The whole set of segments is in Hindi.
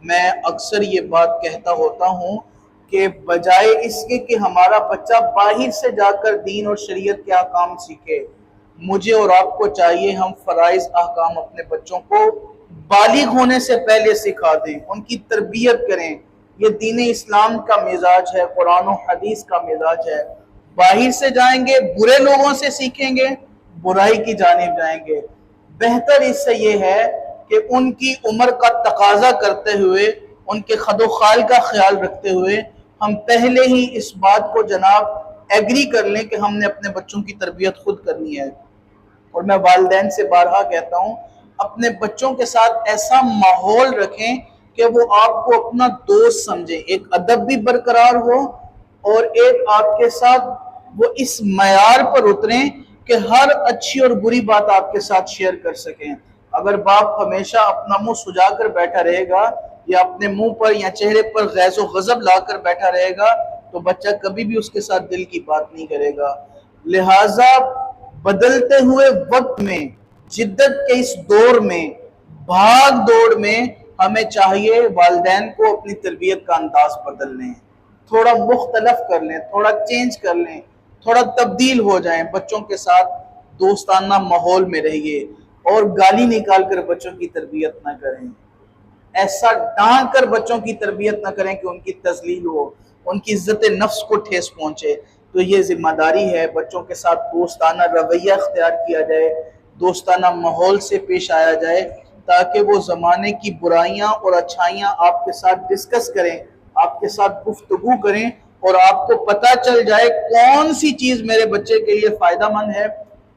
मैं अक्सर ये बात कहता होता हूँ कि बजाय इसके कि हमारा बच्चा बाहर से जाकर दीन और शरीयत के अहकाम सीखे, मुझे और आपको चाहिए हम फराइज अहकाम अपने बच्चों को बालिग होने से पहले सिखा दें, उनकी तरबियत करें। ये दीन इस्लाम का मिजाज है, कुरान और हदीस का मिजाज है। बाहर से जाएंगे, बुरे लोगों से सीखेंगे, बुराई की जानिब जाएंगे। बेहतर इससे ये है कि उनकी उम्र का तकाजा करते हुए, उनके खदो खाल का ख्याल रखते हुए हम पहले ही इस बात को जनाब एग्री कर लें कि हमने अपने बच्चों की तरबियत खुद करनी है। और मैं वालिदैन से बारहा कहता हूँ, अपने बच्चों के साथ ऐसा माहौल रखें कि वो आपको अपना दोस्त समझे, एक अदब भी बरकरार हो और एक आपके साथ वो इस मयार पर उतरें कि हर अच्छी और बुरी बात आपके साथ शेयर कर सकें। अगर बाप हमेशा अपना मुंह सुजाकर बैठा रहेगा या अपने मुंह पर या चेहरे पर गैज़ो गजब लाकर बैठा रहेगा तो बच्चा कभी भी उसके साथ दिल की बात नहीं करेगा। लिहाजा बदलते हुए वक्त में, जिद्दत के इस दौर में, भाग दौड़ में हमें चाहिए वालिदैन को अपनी तरबियत का अंदाज बदल लें, थोड़ा मुख्तलफ कर लें, थोड़ा चेंज कर लें, थोड़ा तब्दील हो जाएं। बच्चों के साथ दोस्ताना माहौल में रहिए और गाली निकाल कर बच्चों की तरबियत ना करें, ऐसा डांट कर बच्चों की तरबियत ना करें कि उनकी तजलील हो, उनकी इज्जत नफ्स को ठेस पहुंचे। तो ये जिम्मेदारी है, बच्चों के साथ दोस्ताना रवैया अख्तियार किया जाए, दोस्ताना माहौल से पेश आया जाए, ताकि वो ज़माने की बुराइयां और अच्छाइयां आपके साथ डिस्कस करें, आपके साथ गुफ्तगू करें और आपको पता चल जाए कौन सी चीज़ मेरे बच्चे के लिए फ़ायदा मंद है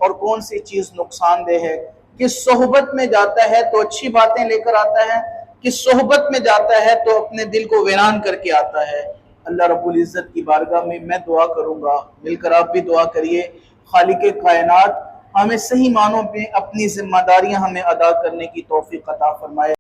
और कौन सी चीज़ नुकसानदेह है। किस सोहबत में जाता है तो अच्छी बातें लेकर आता है, किस सोहबत में जाता है तो अपने दिल को वीरान करके आता है। अल्लाह रब्बुल इज़्ज़त की बारगाह में मैं दुआ करूँगा, मिलकर आप भी दुआ करिए, खालिक़े कायनात हमें सही मानों में अपनी जिम्मेदारियां हमें अदा करने की तौफीक अता फरमाए।